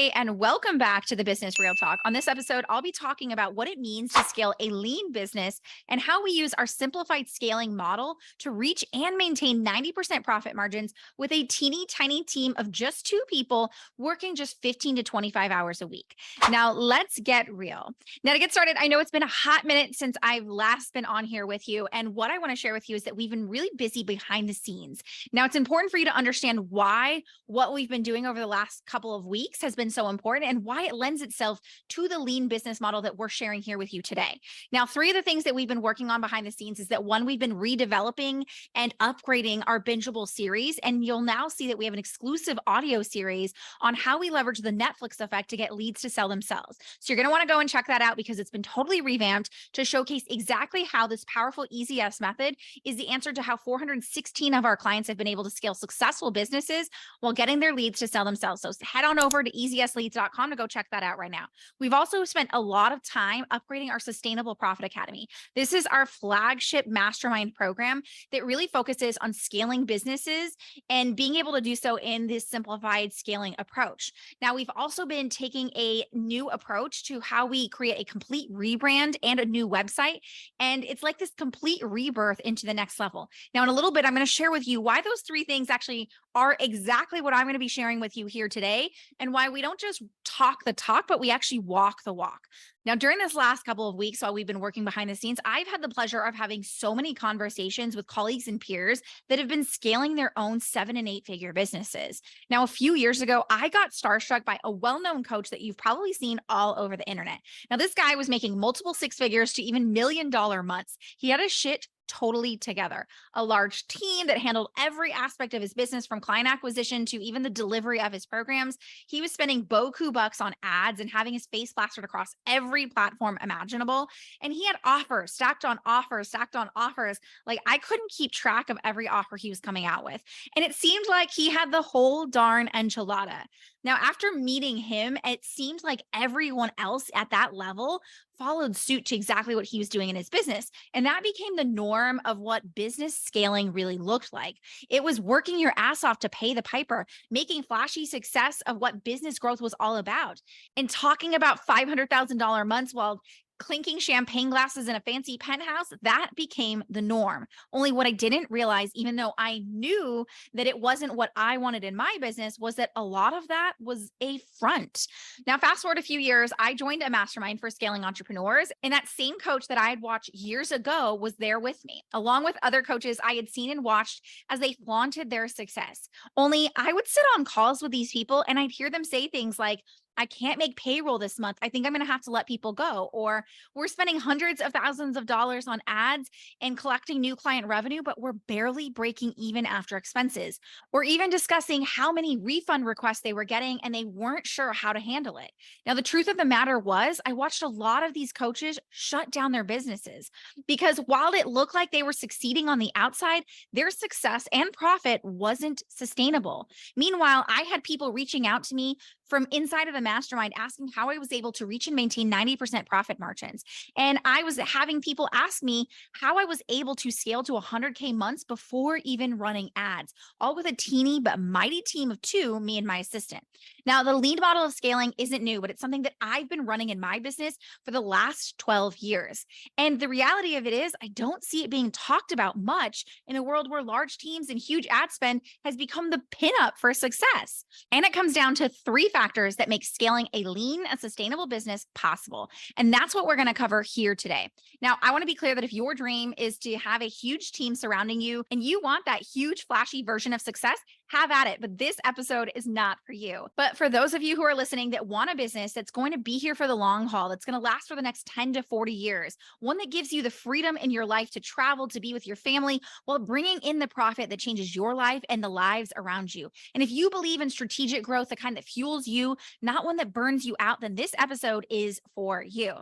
Hey, and welcome back to the Business Real Talk. On this episode, I'll be talking about what it means to scale a lean business and how we use our simplified scaling model to reach and maintain 90% profit margins with a teeny tiny team of just two people working just 15 to 25 hours a week. Now, let's get real. Now, to get started, I know it's been a hot minute since I've last been on here with you. And what I want to share with you is that we've been really busy behind the scenes. Now, it's important for you to understand why what we've been doing over the last couple of weeks has been so important and why it lends itself to the lean business model that we're sharing here with you today. Now, three of the things that we've been working on behind the scenes is that one, we've been redeveloping and upgrading our bingeable series. And you'll now see that we have an exclusive audio series on how we leverage the Netflix effect to get leads to sell themselves. So you're going to want to go and check that out because it's been totally revamped to showcase exactly how this powerful EasyS method is the answer to how 416 of our clients have been able to scale successful businesses while getting their leads to sell themselves. So head on over to easySleads.com to go check that out right now. We've also spent a lot of time upgrading our Sustainable Profit Academy. This is our flagship mastermind program that really focuses on scaling businesses and being able to do so in this simplified scaling approach. Now, we've also been taking a new approach to how we create a complete rebrand and a new website. And it's like this complete rebirth into the next level. Now, in a little bit, I'm going to share with you why those three things actually are exactly what I'm going to be sharing with you here today and why we don't just talk the talk, but we actually walk the walk. Now, during this last couple of weeks while we've been working behind the scenes, I've had the pleasure of having so many conversations with colleagues and peers that have been scaling their own 7 and 8 figure businesses. Now, a few years ago, I got starstruck by a well-known coach that you've probably seen all over the internet. Now, this guy was making multiple six figures to even $1 million months. He had a shit totally together, a large team that handled every aspect of his business from client acquisition to even the delivery of his programs. He was spending boku bucks on ads and having his face plastered across every platform imaginable. And he had offers stacked on offers, stacked on offers. Like I couldn't keep track of every offer he was coming out with. And it seemed like he had the whole darn enchilada. Now, after meeting him, it seemed like everyone else at that level followed suit to exactly what he was doing in his business. And that became the norm of what business scaling really looked like. It was working your ass off to pay the piper, making flashy success of what business growth was all about, and talking about $500,000 months while clinking champagne glasses in a fancy penthouse. That became the norm. Only what I didn't realize, even though I knew that it wasn't what I wanted in my business, was that a lot of that was a front. Now, fast forward a few years, I joined a mastermind for scaling entrepreneurs, and that same coach that I had watched years ago was there with me, along with other coaches I had seen and watched as they flaunted their success. Only I would sit on calls with these people and I'd hear them say things like, I can't make payroll this month. I think I'm going to have to let people go. Or we're spending hundreds of thousands of dollars on ads and collecting new client revenue, but we're barely breaking even after expenses. Or even discussing how many refund requests they were getting and they weren't sure how to handle it. Now, the truth of the matter was, I watched a lot of these coaches shut down their businesses because while it looked like they were succeeding on the outside, their success and profit wasn't sustainable. Meanwhile, I had people reaching out to me from inside of the mastermind asking how I was able to reach and maintain 90% profit margins. And I was having people ask me how I was able to scale to 100K months before even running ads, all with a teeny but mighty team of two, me and my assistant. Now, the lead model of scaling isn't new, but it's something that I've been running in my business for the last 12 years. And the reality of it is, I don't see it being talked about much in a world where large teams and huge ad spend has become the pinup for success. And it comes down to three factors that make scaling a lean and sustainable business possible. And that's what we're going to cover here today. Now, I want to be clear that if your dream is to have a huge team surrounding you and you want that huge flashy version of success, have at it. But this episode is not for you. But for those of you who are listening that want a business that's going to be here for the long haul, that's going to last for the next 10 to 40 years, one that gives you the freedom in your life to travel, to be with your family while bringing in the profit that changes your life and the lives around you. And if you believe in strategic growth, the kind that fuels you, not one that burns you out, then this episode is for you.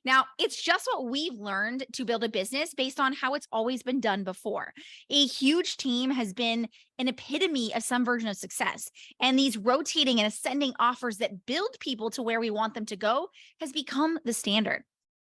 Now, it's just what we've learned to build a business based on how it's always been done before. A huge team has been an epitome of some version of success. And these rotating and ascending offers that build people to where we want them to go has become the standard.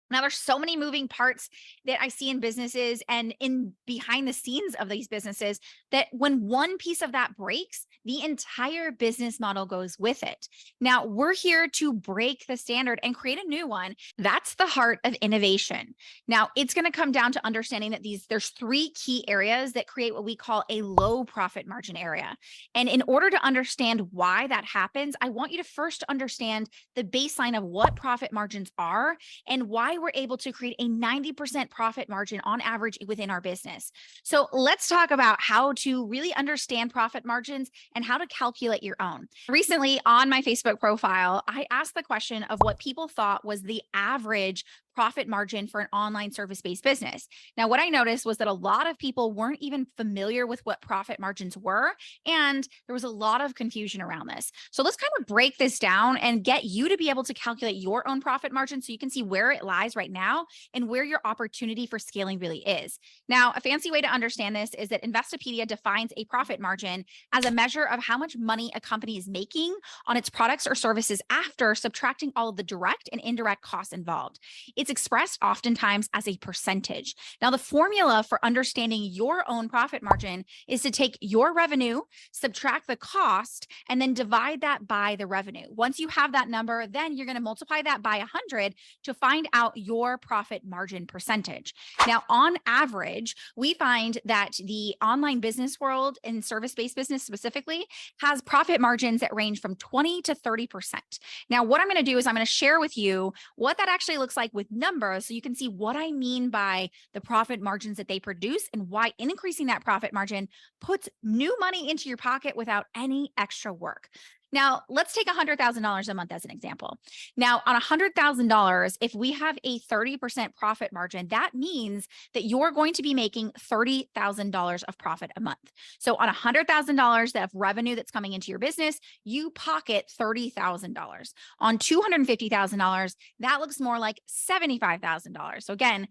Now, there's so many moving parts that I see in businesses and in behind the scenes of these businesses that when one piece of that breaks, the entire business model goes with it. Now, we're here to break the standard and create a new one. That's the heart of innovation. Now, it's going to come down to understanding that there's three key areas that create what we call a low profit margin area. And in order to understand why that happens, I want you to first understand the baseline of what profit margins are and why we're able to create a 90% profit margin on average within our business. So let's talk about how to really understand profit margins and how to calculate your own. Recently on my Facebook profile, I asked the question of what people thought was the average profit margin for an online service-based business. Now, what I noticed was that a lot of people weren't even familiar with what profit margins were, and there was a lot of confusion around this. So let's kind of break this down and get you to be able to calculate your own profit margin so you can see where it lies right now and where your opportunity for scaling really is. Now, a fancy way to understand this is that Investopedia defines a profit margin as a measure of how much money a company is making on its products or services after subtracting all of the direct and indirect costs involved. It's expressed oftentimes as a percentage. Now, the formula for understanding your own profit margin is to take your revenue, subtract the cost, and then divide that by the revenue. Once you have that number, then you're going to multiply that by 100 to find out your profit margin percentage. Now, on average, we find that the online business world and service-based business specifically has profit margins that range from 20 to 30%. Now, what I'm going to do is I'm going to share with you what that actually looks like with numbers so you can see what I mean by the profit margins that they produce and why increasing that profit margin puts new money into your pocket without any extra work. Now, let's take $100,000 a month as an example. Now, on $100,000, if we have a 30% profit margin, that means that you're going to be making $30,000 of profit a month. So on $100,000 of revenue that's coming into your business, you pocket $30,000. On $250,000, that looks more like $75,000. So again,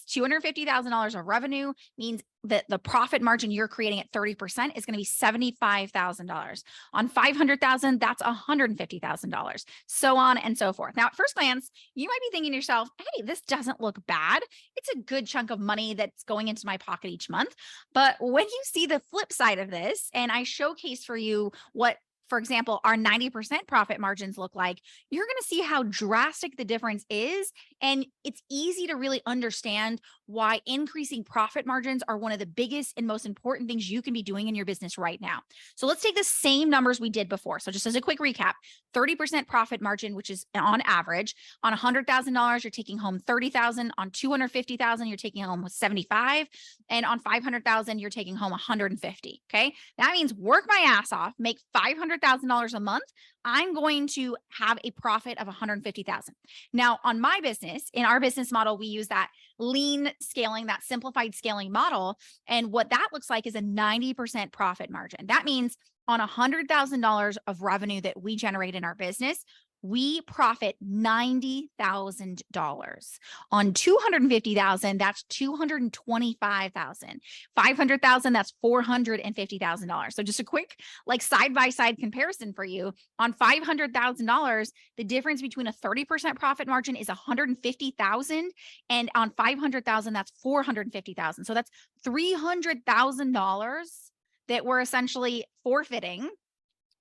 $250,000 of revenue means that the profit margin you're creating at 30% is going to be $75,000. On 500,000, that's $150,000, so on and so forth. Now, at first glance, you might be thinking to yourself, hey, this doesn't look bad. It's a good chunk of money that's going into my pocket each month. But when you see the flip side of this, and I showcase for you what, for example, our 90% profit margins look like, you're going to see how drastic the difference is. And it's easy to really understand why increasing profit margins are one of the biggest and most important things you can be doing in your business right now. So let's take the same numbers we did before. So just as a quick recap, 30% profit margin, which is on average. On $100,000, you're taking home 30,000. On 250,000, you're taking home 75. And on 500,000, you're taking home 150. Okay. That means work my ass off, make $500,000 a month. I'm going to have a profit of 150,000. Now, on my business, in our business model, we use that lean scaling, that simplified scaling model. And what that looks like is a 90% profit margin. That means on $100,000 of revenue that we generate in our business, we profit $90,000. On 250,000, that's 225,000. 500,000, that's $450,000. So just a quick like side-by-side comparison for you. On $500,000, the difference between a 30% profit margin is 150,000, and on 500,000, that's 450,000. So that's $300,000 that we're essentially forfeiting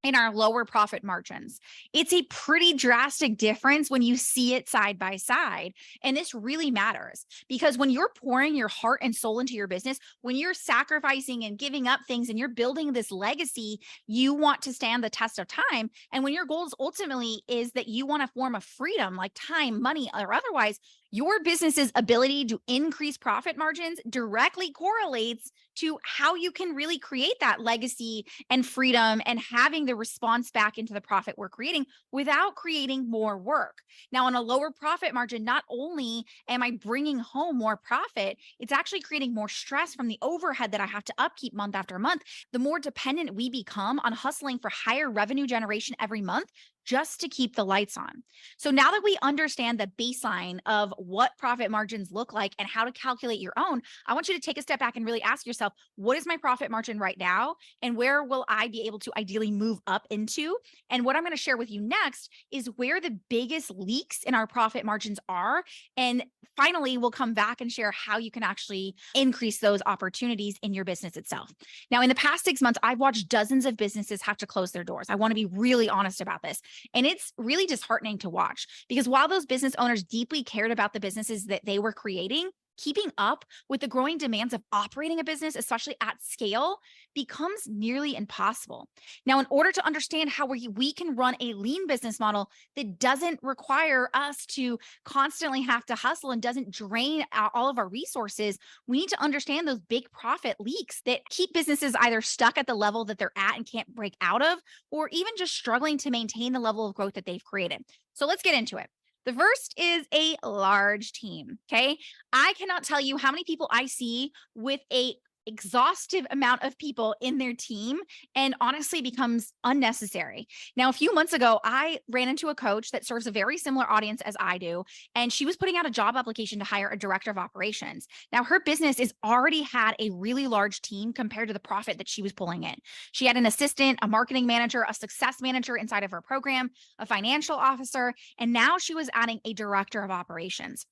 in our lower profit margins. It's a pretty drastic difference when you see it side by side. And this really matters because when you're pouring your heart and soul into your business, when you're sacrificing and giving up things and you're building this legacy, you want to stand the test of time. And when your goals ultimately is that you want a form of freedom, like time, money, or otherwise, your business's ability to increase profit margins directly correlates to how you can really create that legacy and freedom and having the response back into the profit we're creating without creating more work. Now, on a lower profit margin, not only am I bringing home more profit, it's actually creating more stress from the overhead that I have to upkeep month after month. The more dependent we become on hustling for higher revenue generation every month, just to keep the lights on. So now that we understand the baseline of what profit margins look like and how to calculate your own, I want you to take a step back and really ask yourself, what is my profit margin right now? And where will I be able to ideally move up into? And what I'm going to share with you next is where the biggest leaks in our profit margins are. And finally, we'll come back and share how you can actually increase those opportunities in your business itself. Now, in the past 6 months, I've watched dozens of businesses have to close their doors. I want to be really honest about this. And it's really disheartening to watch because while those business owners deeply cared about the businesses that they were creating, keeping up with the growing demands of operating a business, especially at scale, becomes nearly impossible. Now, in order to understand how we can run a lean business model that doesn't require us to constantly have to hustle and doesn't drain all of our resources, we need to understand those big profit leaks that keep businesses either stuck at the level that they're at and can't break out of, or even just struggling to maintain the level of growth that they've created. So let's get into it. The first is a large team. Okay. I cannot tell you how many people I see with a exhaustive amount of people in their team and honestly becomes unnecessary. Now, a few months ago, I ran into a coach that serves a very similar audience as I do, and she was putting out a job application to hire a director of operations. Now, her business is already had a really large team compared to the profit that she was pulling in. She had an assistant, a marketing manager, a success manager inside of her program, a financial officer, and now she was adding a director of operations.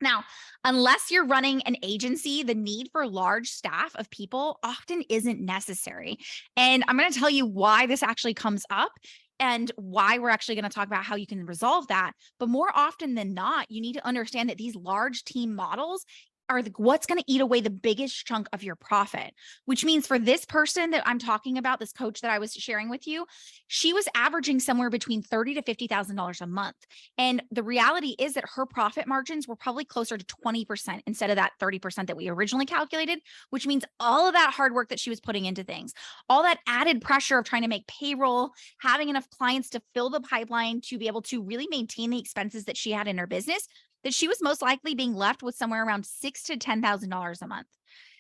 Now, unless you're running an agency, the need for large staff of people often isn't necessary. And I'm going to tell you why this actually comes up and why we're actually going to talk about how you can resolve that. But more often than not, you need to understand that these large team models are what's going to eat away the biggest chunk of your profit, which means for this person that I'm talking about, this coach that I was sharing with you, she was averaging somewhere between $30,000 to $50,000 a month. And the reality is that her profit margins were probably closer to 20% instead of that 30% that we originally calculated, which means all of that hard work that she was putting into things, all that added pressure of trying to make payroll, having enough clients to fill the pipeline to be able to really maintain the expenses that she had in her business, that she was most likely being left with somewhere around $6,000 to $10,000 a month.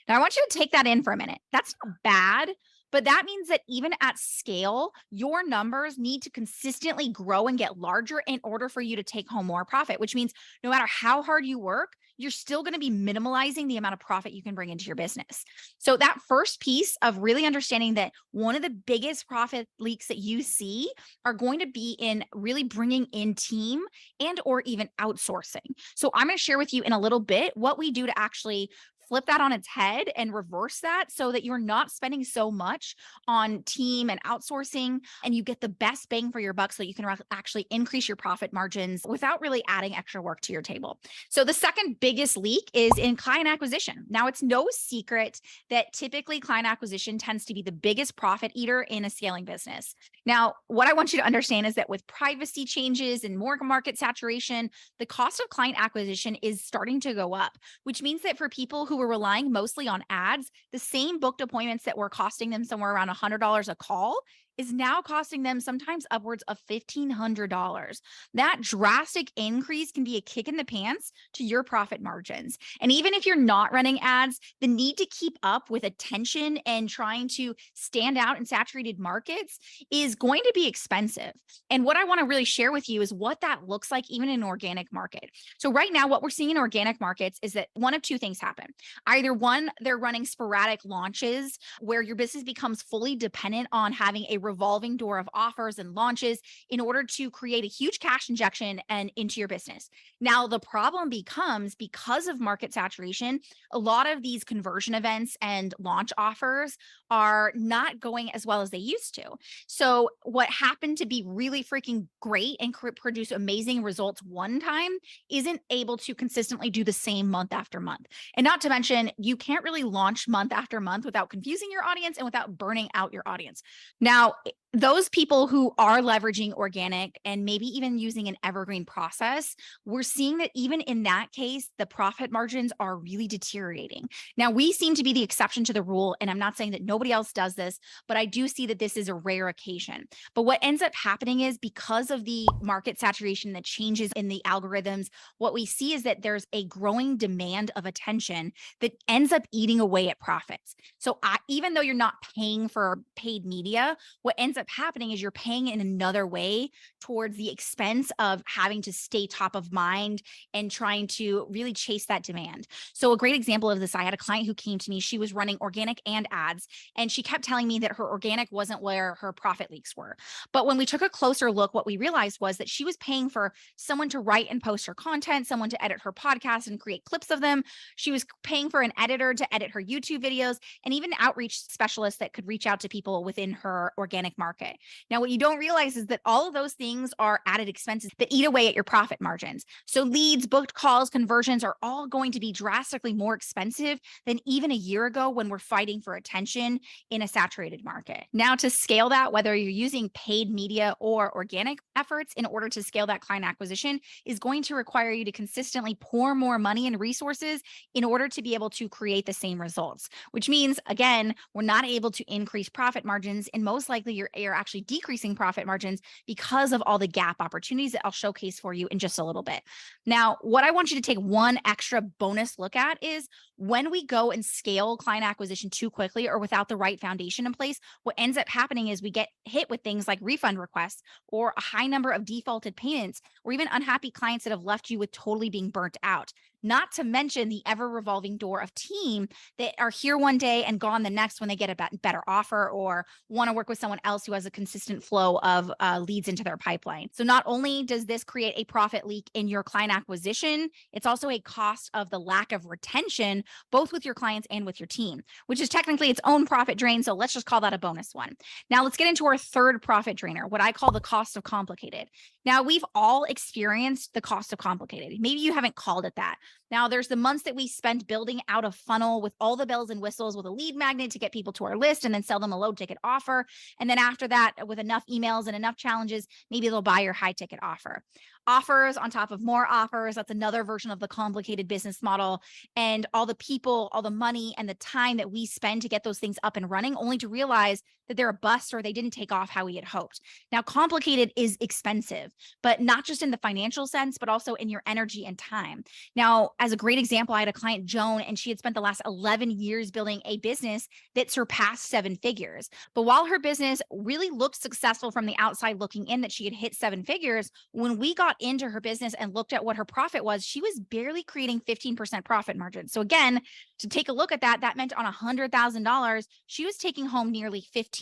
Now, I want you to take that in for a minute. That's not bad, but that means that even at scale, your numbers need to consistently grow and get larger in order for you to take home more profit, which means no matter how hard you work, you're still going to be minimalizing the amount of profit you can bring into your business. So that first piece of really understanding that one of the biggest profit leaks that you see are going to be in really bringing in team and or even outsourcing. So I'm going to share with you in a little bit what we do to actually flip that on its head and reverse that so that you're not spending so much on team and outsourcing and you get the best bang for your buck so you can actually increase your profit margins without really adding extra work to your table. So the second biggest leak is in client acquisition. Now, it's no secret that typically client acquisition tends to be the biggest profit eater in a scaling business. Now, what I want you to understand is that with privacy changes and more market saturation, the cost of client acquisition is starting to go up, which means that for people who were relying mostly on ads, the same booked appointments that were costing them somewhere around $100 a call is now costing them sometimes upwards of $1,500. That drastic increase can be a kick in the pants to your profit margins. And even if you're not running ads, the need to keep up with attention and trying to stand out in saturated markets is going to be expensive. And what I want to really share with you is what that looks like even in an organic market. So right now, what we're seeing in organic markets is that one of two things happen. Either one, they're running sporadic launches where your business becomes fully dependent on having a revolving door of offers and launches in order to create a huge cash injection and into your business. Now, the problem becomes because of market saturation, a lot of these conversion events and launch offers are not going as well as they used to. So what happened to be really freaking great and produce amazing results one time isn't able to consistently do the same month after month. And not to mention, you can't really launch month after month without confusing your audience and without burning out your audience. Now, those people who are leveraging organic and maybe even using an evergreen process, we're seeing that even in that case, the profit margins are really deteriorating. Now, we seem to be the exception to the rule, and I'm not saying that nobody else does this, but I do see that this is a rare occasion. But what ends up happening is because of the market saturation, the changes in the algorithms, what we see is that there's a growing demand of attention that ends up eating away at profits. So even though you're not paying for paid media, what ends up up happening is you're paying in another way towards the expense of having to stay top of mind and trying to really chase that demand. So a great example of this, I had a client who came to me, she was running organic and ads, and she kept telling me that her organic wasn't where her profit leaks were. But when we took a closer look, what we realized was that she was paying for someone to write and post her content, someone to edit her podcast and create clips of them. She was paying for an editor to edit her YouTube videos, and even outreach specialists that could reach out to people within her organic market. Now, what you don't realize is that all of those things are added expenses that eat away at your profit margins. So leads, booked calls, conversions are all going to be drastically more expensive than even a year ago when we're fighting for attention in a saturated market. Now, to scale that, whether you're using paid media or organic efforts in order to scale that client acquisition, is going to require you to consistently pour more money and resources in order to be able to create the same results, which means, again, we're not able to increase profit margins, and most likely you're actually decreasing profit margins because of all the gap opportunities that I'll showcase for you in just a little bit. Now, what I want you to take one extra bonus look at is when we go and scale client acquisition too quickly or without the right foundation in place, what ends up happening is we get hit with things like refund requests or a high number of defaulted payments, or even unhappy clients that have left you with totally being burnt out. Not to mention the ever revolving door of team that are here one day and gone the next when they get a better offer or want to work with someone else who has a consistent flow of leads into their pipeline. So not only does this create a profit leak in your client acquisition, it's also a cost of the lack of retention, both with your clients and with your team, which is technically its own profit drain. So let's just call that a bonus one. Now let's get into our third profit drainer, what I call the cost of complicated. Now, we've all experienced the cost of complicated. Maybe you haven't called it that. Now, there's the months that we spent building out a funnel with all the bells and whistles with a lead magnet to get people to our list and then sell them a low ticket offer. And then after that, with enough emails and enough challenges, maybe they'll buy your high ticket offer. Offers on top of more offers. That's another version of the complicated business model. And all the people, all the money, and the time that we spend to get those things up and running, only to realize that they're a bust or they didn't take off how we had hoped. Now, complicated is expensive, but not just in the financial sense, but also in your energy and time. Now, as a great example, I had a client, Joan, and she had spent the last 11 years building a business that surpassed 7 figures. But while her business really looked successful from the outside looking in, that she had hit 7 figures, when we got into her business and looked at what her profit was, she was barely creating 15% profit margin. So again, to take a look at that, that meant on $100,000, she was taking home nearly $15,000.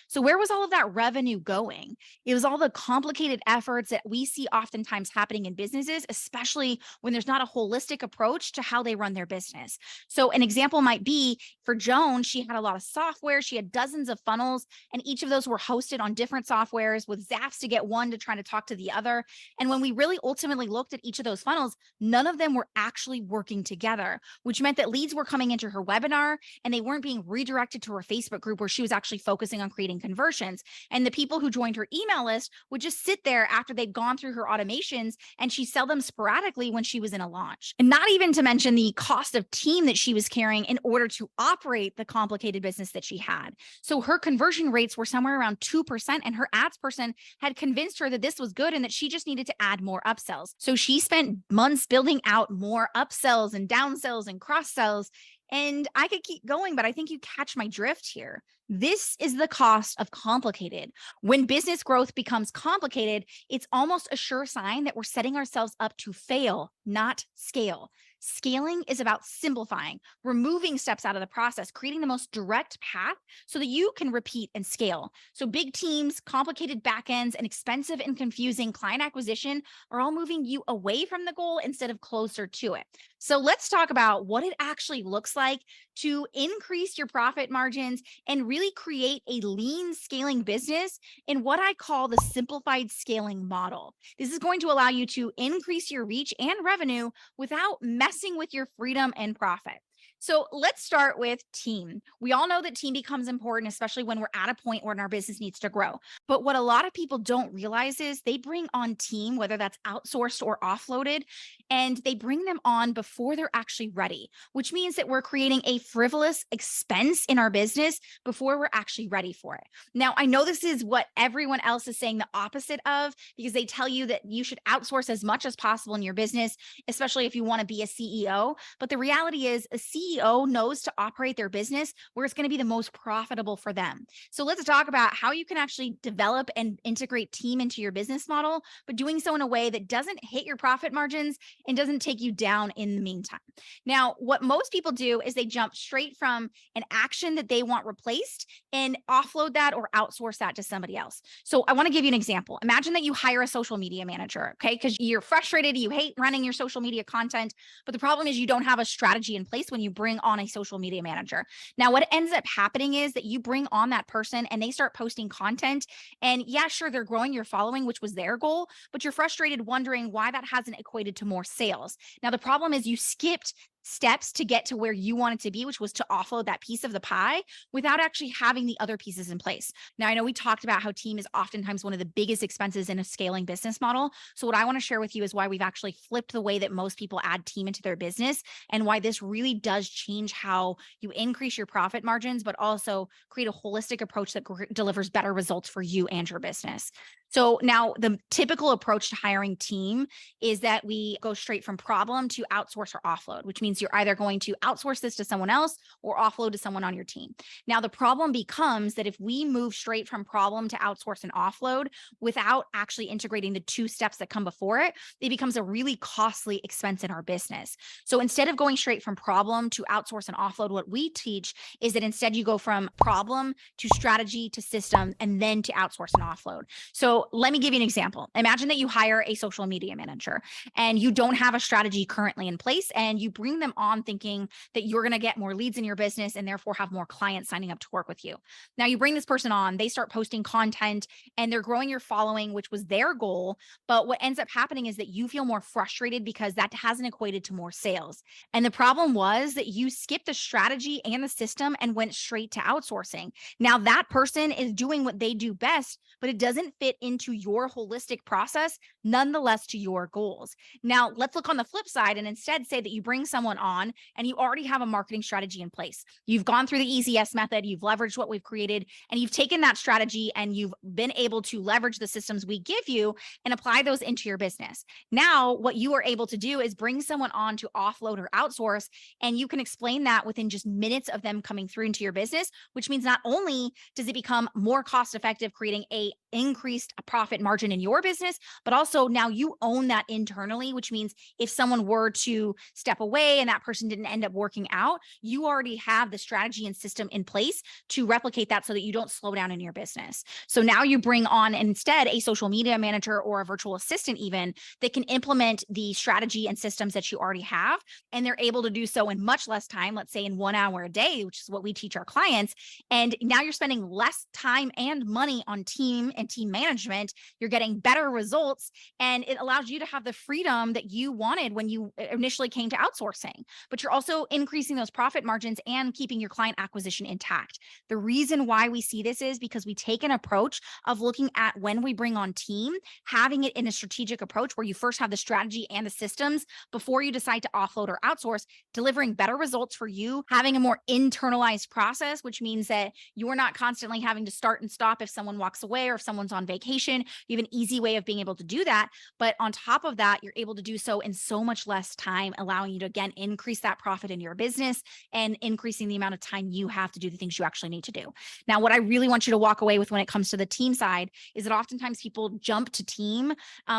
So where was all of that revenue going? It was all the complicated efforts that we see oftentimes happening in businesses, especially when there's not a holistic approach to how they run their business. So an example might be for Joan, she had a lot of software. She had dozens of funnels, and each of those were hosted on different softwares with zaps to get one to try to talk to the other. And when we really ultimately looked at each of those funnels, none of them were actually working together, which meant that leads were coming into her webinar and they weren't being redirected to her Facebook group where she was actually focusing on creating conversions. And the people who joined her email list would just sit there after they'd gone through her automations, and she'd sell them sporadically when she was in a launch. And not even to mention the cost of team that she was carrying in order to operate the complicated business that she had. So her conversion rates were somewhere around 2%, and her ads person had convinced her that this was good and that she just needed to add more upsells. So she spent months building out more upsells and downsells and cross sells. And I could keep going, but I think you catch my drift here. This is the cost of complicated. When business growth becomes complicated, it's almost a sure sign that we're setting ourselves up to fail, not scale. Scaling is about simplifying, removing steps out of the process, creating the most direct path so that you can repeat and scale. So big teams, complicated backends, and expensive and confusing client acquisition are all moving you away from the goal instead of closer to it. So let's talk about what it actually looks like to increase your profit margins and really create a lean scaling business in what I call the simplified scaling model. This is going to allow you to increase your reach and revenue without messing with your freedom and profit. So let's start with team. We all know that team becomes important, especially when we're at a point where our business needs to grow. But what a lot of people don't realize is they bring on team, whether that's outsourced or offloaded, and they bring them on before they're actually ready, which means that we're creating a frivolous expense in our business before we're actually ready for it. Now, I know this is what everyone else is saying the opposite of, because they tell you that you should outsource as much as possible in your business, especially if you want to be a CEO. But the reality is, a CEO knows to operate their business where it's going to be the most profitable for them. So let's talk about how you can actually develop and integrate team into your business model, but doing so in a way that doesn't hit your profit margins and doesn't take you down in the meantime. Now, what most people do is they jump straight from an action that they want replaced and offload that or outsource that to somebody else. So I want to give you an example. Imagine that you hire a social media manager, okay? Because you're frustrated, you hate running your social media content, but the problem is you don't have a strategy in place when you bring on a social media manager. Now, what ends up happening is that you bring on that person and they start posting content. And yeah, sure, they're growing your following, which was their goal, but you're frustrated wondering why that hasn't equated to more sales. Now, the problem is you skipped steps to get to where you wanted to be, which was to offload that piece of the pie without actually having the other pieces in place. Now, I know we talked about how team is oftentimes one of the biggest expenses in a scaling business model. So what I want to share with you is why we've actually flipped the way that most people add team into their business and why this really does change how you increase your profit margins, but also create a holistic approach that delivers better results for you and your business. So now the typical approach to hiring team is that we go straight from problem to outsource or offload, which means you're either going to outsource this to someone else or offload to someone on your team. Now, the problem becomes that if we move straight from problem to outsource and offload without actually integrating the two steps that come before it, it becomes a really costly expense in our business. So instead of going straight from problem to outsource and offload, what we teach is that instead you go from problem to strategy to system and then to outsource and offload. So let me give you an example. Imagine that you hire a social media manager and you don't have a strategy currently in place and you bring them on thinking that you're going to get more leads in your business and therefore have more clients signing up to work with you. Now you bring this person on, they start posting content and they're growing your following, which was their goal. But what ends up happening is that you feel more frustrated because that hasn't equated to more sales. And the problem was that you skipped the strategy and the system and went straight to outsourcing. Now that person is doing what they do best, but it doesn't fit into your holistic process, nonetheless to your goals. Now, let's look on the flip side and instead say that you bring someone on and you already have a marketing strategy in place. You've gone through the EZS method, you've leveraged what we've created, and you've taken that strategy and you've been able to leverage the systems we give you and apply those into your business. Now, what you are able to do is bring someone on to offload or outsource, and you can explain that within just minutes of them coming through into your business, which means not only does it become more cost effective, creating a increased profit margin in your business, but also now you own that internally, which means if someone were to step away and that person didn't end up working out, you already have the strategy and system in place to replicate that so that you don't slow down in your business. So now you bring on instead a social media manager or a virtual assistant even that can implement the strategy and systems that you already have. And they're able to do so in much less time, let's say in 1 hour a day, which is what we teach our clients. And now you're spending less time and money on team and team management. You're getting better results, and it allows you to have the freedom that you wanted when you initially came to outsourcing, but you're also increasing those profit margins and keeping your client acquisition intact. The reason why we see this is because we take an approach of looking at when we bring on team, having it in a strategic approach where you first have the strategy and the systems before you decide to offload or outsource, delivering better results for you, having a more internalized process, which means that you're not constantly having to start and stop if someone walks away or if someone's on vacation. You have an easy way of being able to do that. But on top of that, you're able to do so in so much less time, allowing you to, again, increase that profit in your business and increasing the amount of time you have to do the things you actually need to do. Now, what I really want you to walk away with when it comes to the team side is that oftentimes people jump to team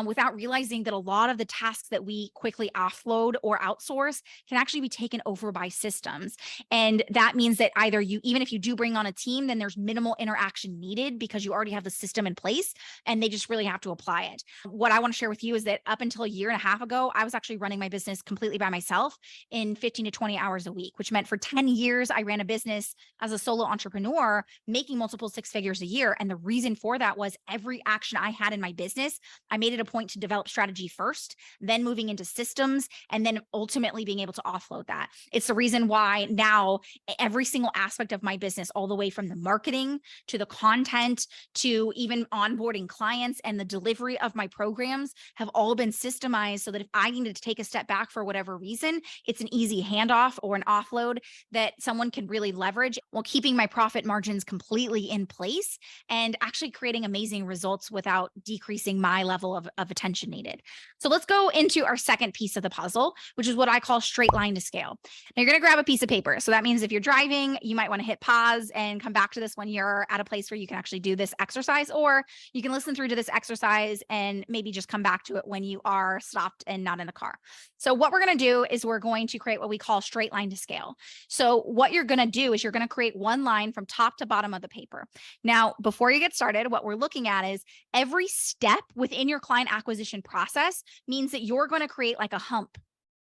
without realizing that a lot of the tasks that we quickly offload or outsource can actually be taken over by systems. And that means that either you, even if you do bring on a team, then there's minimal interaction needed because you already have the system in place and they just really have to apply it. What I want to share with you is that up until a year and a half ago, I was actually running my business completely by myself in 15 to 20 hours a week, which meant for 10 years, I ran a business as a solo entrepreneur, making multiple six figures a year. And the reason for that was every action I had in my business, I made it a point to develop strategy first, then moving into systems, and then ultimately being able to offload that. It's the reason why now every single aspect of my business, all the way from the marketing to the content to even onboarding onboarding clients and the delivery of my programs have all been systemized so that if I needed to take a step back for whatever reason, it's an easy handoff or an offload that someone can really leverage while keeping my profit margins completely in place and actually creating amazing results without decreasing my level of attention needed. So let's go into our second piece of the puzzle, which is what I call straight line to scale. Now you're going to grab a piece of paper. So that means if you're driving, you might want to hit pause and come back to this when you're at a place where you can actually do this exercise, or you can listen through to this exercise and maybe just come back to it when you are stopped and not in the car. So what we're going to do is we're going to create what we call straight line to scale. So what you're going to do is you're going to create one line from top to bottom of the paper. Now, before you get started, what we're looking at is every step within your client acquisition process means that you're going to create like a hump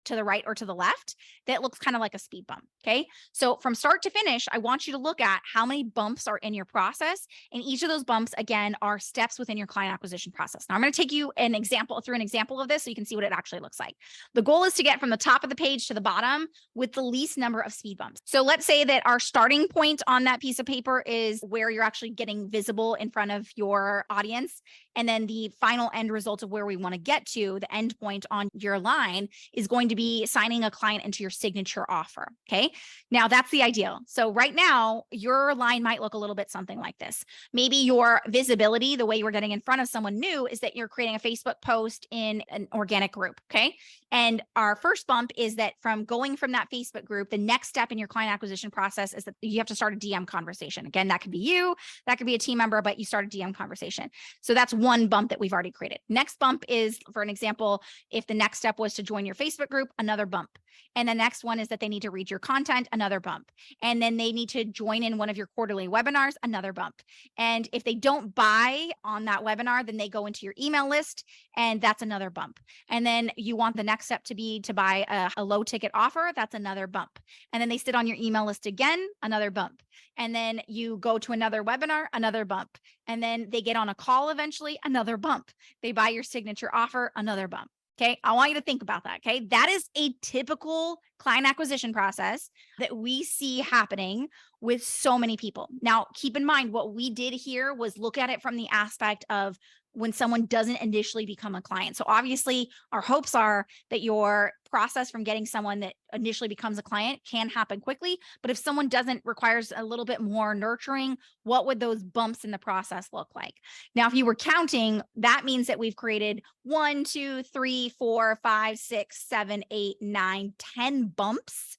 to the right or to the left that looks kind of like a speed bump. Okay. So from start to finish, I want you to look at how many bumps are in your process. And each of those bumps, again, are steps within your client acquisition process. Now I'm going to take you an example of this so you can see what it actually looks like. The goal is to get from the top of the page to the bottom with the least number of speed bumps. So let's say that our starting point on that piece of paper is where you're actually getting visible in front of your audience. And then the final end result of where we want to get to, the end point on your line, is going to be signing a client into your signature offer. Okay. Now that's the ideal. So right now, your line might look a little bit something like this. Maybe your visibility, the way you're getting in front of someone new, is that you're creating a Facebook post in an organic group. Okay. And our first bump is that from going from that Facebook group, the next step in your client acquisition process is that you have to start a DM conversation. Again, that could be you, that could be a team member, but you start a DM conversation. So that's one bump that we've already created. Next bump is, for an example, if the next step was to join your Facebook group, another bump. And the next one is that they need to read your content, another bump. And then they need to join in one of your quarterly webinars, another bump. And if they don't buy on that webinar, then they go into your email list, and that's another bump. And then you want the next step to be to buy a low ticket offer, that's another bump. And then they sit on your email list again, another bump. And then you go to another webinar, another bump. And then they get on a call eventually, another bump. They buy your signature offer, another bump. Okay. I want you to think about that. Okay. That is a typical client acquisition process that we see happening with so many people. Now, keep in mind, what we did here was look at it from the aspect of when someone doesn't initially become a client. So obviously our hopes are that your process from getting someone that initially becomes a client can happen quickly. But if someone doesn't, requires a little bit more nurturing, what would those bumps in the process look like? Now, if you were counting, that means that we've created 1, 2, 3, 4, 5, 6, 7, 8, 9, 10 bumps.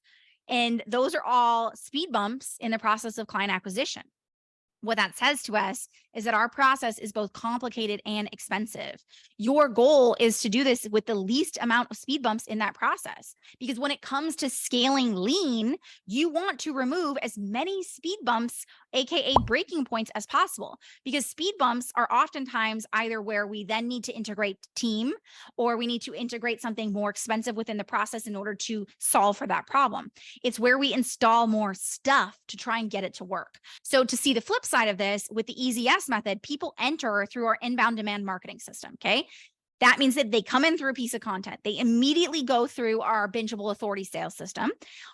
And those are all speed bumps in the process of client acquisition. What that says to us is that our process is both complicated and expensive. Your goal is to do this with the least amount of speed bumps in that process. Because when it comes to scaling lean, you want to remove as many speed bumps, AKA breaking points, as possible. Because speed bumps are oftentimes either where we then need to integrate team, or we need to integrate something more expensive within the process in order to solve for that problem. It's where we install more stuff to try and get it to work. So to see the flip side of this, with the easy yes method, people enter through our inbound demand marketing system. Okay. That means that they come in through a piece of content. They immediately go through our bingeable authority sales system.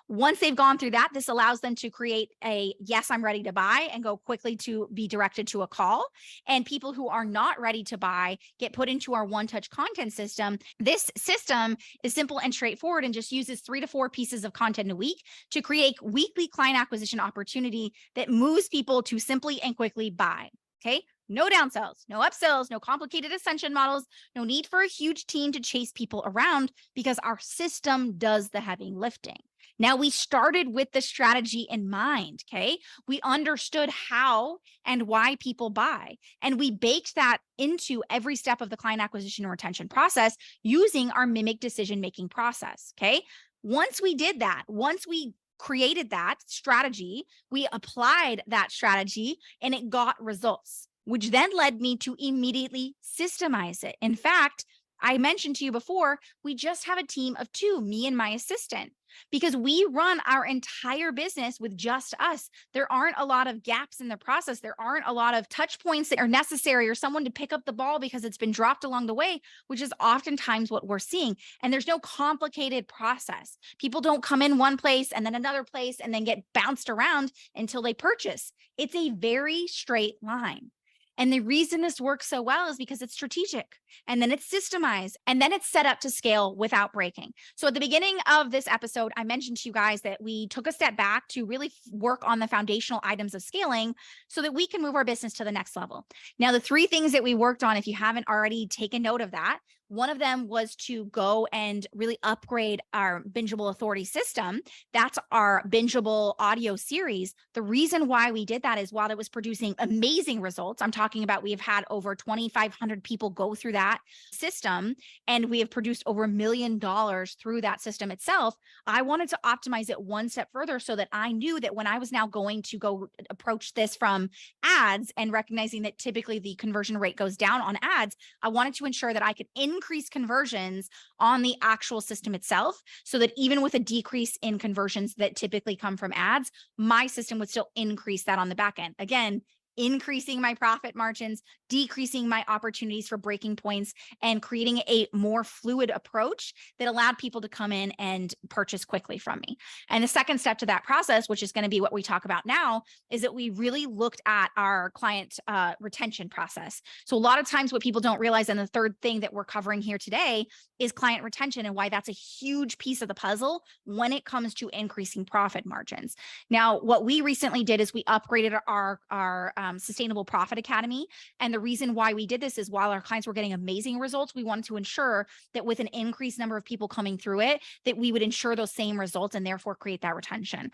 Once they've gone through that, this allows them to create a yes, I'm ready to buy, and go quickly to be directed to a call. And people who are not ready to buy get put into our one-touch content system. This system is simple and straightforward and just uses 3 to 4 pieces of content a week to create weekly client acquisition opportunity that moves people to simply and quickly buy. Okay. No downsells, no upsells, no complicated ascension models, no need for a huge team to chase people around, because our system does the heavy lifting. Now, we started with the strategy in mind. Okay. We understood how and why people buy, and we baked that into every step of the client acquisition and retention process using our mimic decision-making process. Okay. Once we did that, once we created that strategy, we applied that strategy and it got results, which then led me to immediately systemize it. In fact, I mentioned to you before, we just have a team of 2, me and my assistant, because we run our entire business with just us. There aren't a lot of gaps in the process. There aren't a lot of touch points that are necessary, or someone to pick up the ball because it's been dropped along the way, which is oftentimes what we're seeing. And there's no complicated process. People don't come in one place and then another place and then get bounced around until they purchase. It's a very straight line. And the reason this works so well is because it's strategic, and then it's systemized, and then it's set up to scale without breaking. So at the beginning of this episode, I mentioned to you guys that we took a step back to really work on the foundational items of scaling so that we can move our business to the next level. Now, the three things that we worked on, if you haven't already taken note of that, one of them was to go and really upgrade our bingeable authority system. That's our bingeable audio series. The reason why we did that is while it was producing amazing results, I'm talking about we have had over 2,500 people go through that system, and we have produced over $1 million through that system itself. I wanted to optimize it one step further so that I knew that when I was now going to go approach this from ads and recognizing that typically the conversion rate goes down on ads, I wanted to ensure that I could increase conversions on the actual system itself so that even with a decrease in conversions that typically come from ads, my system would still increase that on the back end. Again, increasing my profit margins, decreasing my opportunities for breaking points, and creating a more fluid approach that allowed people to come in and purchase quickly from me. And the second step to that process, which is going to be what we talk about now, is that we really looked at our client retention process. So a lot of times what people don't realize, and the third thing that we're covering here today, is client retention and why that's a huge piece of the puzzle when it comes to increasing profit margins. Now, what we recently did is we upgraded our Sustainable Profit Academy. And the reason why we did this is while our clients were getting amazing results, we wanted to ensure that with an increased number of people coming through it, that we would ensure those same results and therefore create that retention.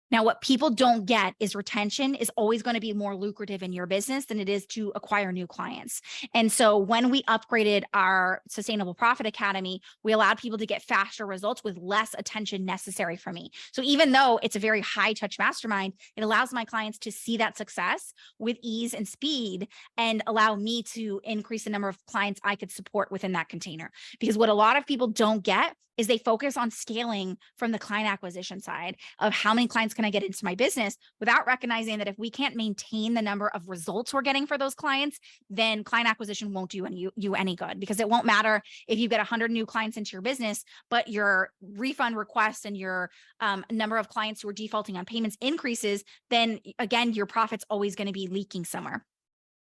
Now, what people don't get is retention is always going to be more lucrative in your business than it is to acquire new clients. And so when we upgraded our Sustainable Profit Academy, we allowed people to get faster results with less attention necessary from me. So even though it's a very high touch mastermind, it allows my clients to see that success with ease and speed and allow me to increase the number of clients I could support within that container. Because what a lot of people don't get is they focus on scaling from the client acquisition side of how many clients can I get into my business without recognizing that if we can't maintain the number of results we're getting for those clients, then client acquisition won't do you any good, because it won't matter if you get 100 new clients into your business, but your refund requests and your number of clients who are defaulting on payments increases, then again, your profit's always going to be leaking somewhere.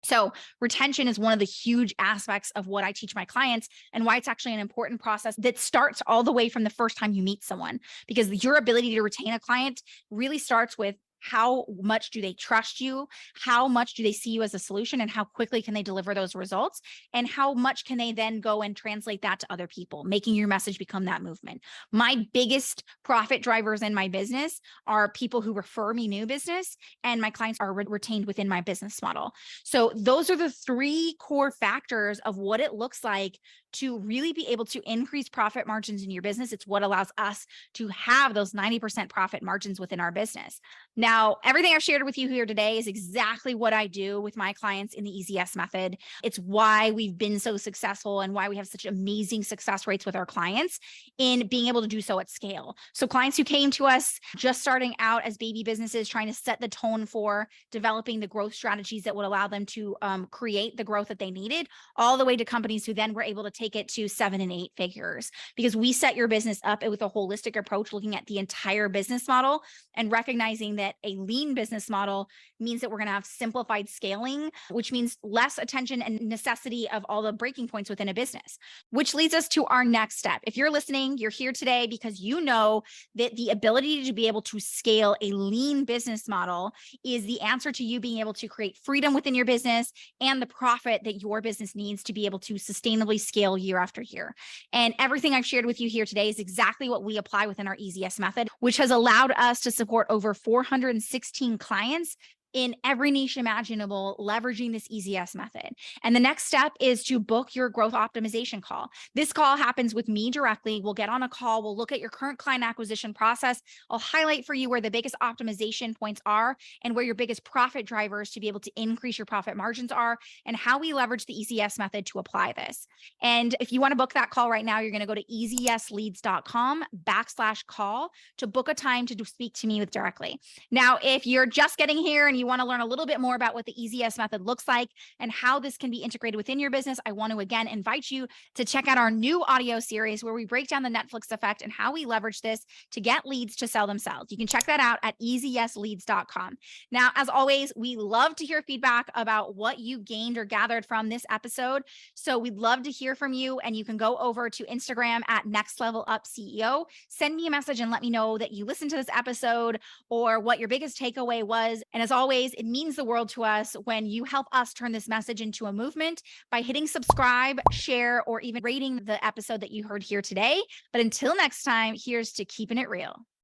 So retention is one of the huge aspects of what I teach my clients and why it's actually an important process that starts all the way from the first time you meet someone, because your ability to retain a client really starts with how much do they trust you? How much do they see you as a solution? And how quickly can they deliver those results? And how much can they then go and translate that to other people, making your message become that movement? My biggest profit drivers in my business are people who refer me new business, and my clients are retained within my business model. So those are the three core factors of what it looks like to really be able to increase profit margins in your business. It's what allows us to have those 90% profit margins within our business. Now, everything I've shared with you here today is exactly what I do with my clients in the EZS method. It's why we've been so successful and why we have such amazing success rates with our clients in being able to do so at scale. So clients who came to us just starting out as baby businesses, trying to set the tone for developing the growth strategies that would allow them to create the growth that they needed, all the way to companies who then were able to take it to 7 and 8 figures, because we set your business up with a holistic approach, looking at the entire business model and recognizing that a lean business model means that we're going to have simplified scaling, which means less attention and necessity of all the breaking points within a business, which leads us to our next step. If you're listening, you're here today because you know that the ability to be able to scale a lean business model is the answer to you being able to create freedom within your business and the profit that your business needs to be able to sustainably scale year after year. And everything I've shared with you here today is exactly what we apply within our EZS method, which has allowed us to support over 416 clients in every niche imaginable, leveraging this EZS method. And the next step is to book your growth optimization call. This call happens with me directly. We'll get on a call. We'll look at your current client acquisition process. I'll highlight for you where the biggest optimization points are and where your biggest profit drivers to be able to increase your profit margins are, and how we leverage the EZS method to apply this. And if you want to book that call right now, you're going to go to ezsleads.com/call to book a time to speak to me with directly. Now, if you're just getting here and you you want to learn a little bit more about what the EasyYes method looks like and how this can be integrated within your business, I want to again invite you to check out our new audio series where we break down the Netflix effect and how we leverage this to get leads to sell themselves. You can check that out at easyesleads.com. Now, as always, we love to hear feedback about what you gained or gathered from this episode. So we'd love to hear from you, and you can go over to Instagram at Next Level Up CEO. Send me a message and let me know that you listened to this episode or what your biggest takeaway was. And as always, it means the world to us when you help us turn this message into a movement by hitting subscribe, share, or even rating the episode that you heard here today. But until next time, here's to keeping it real.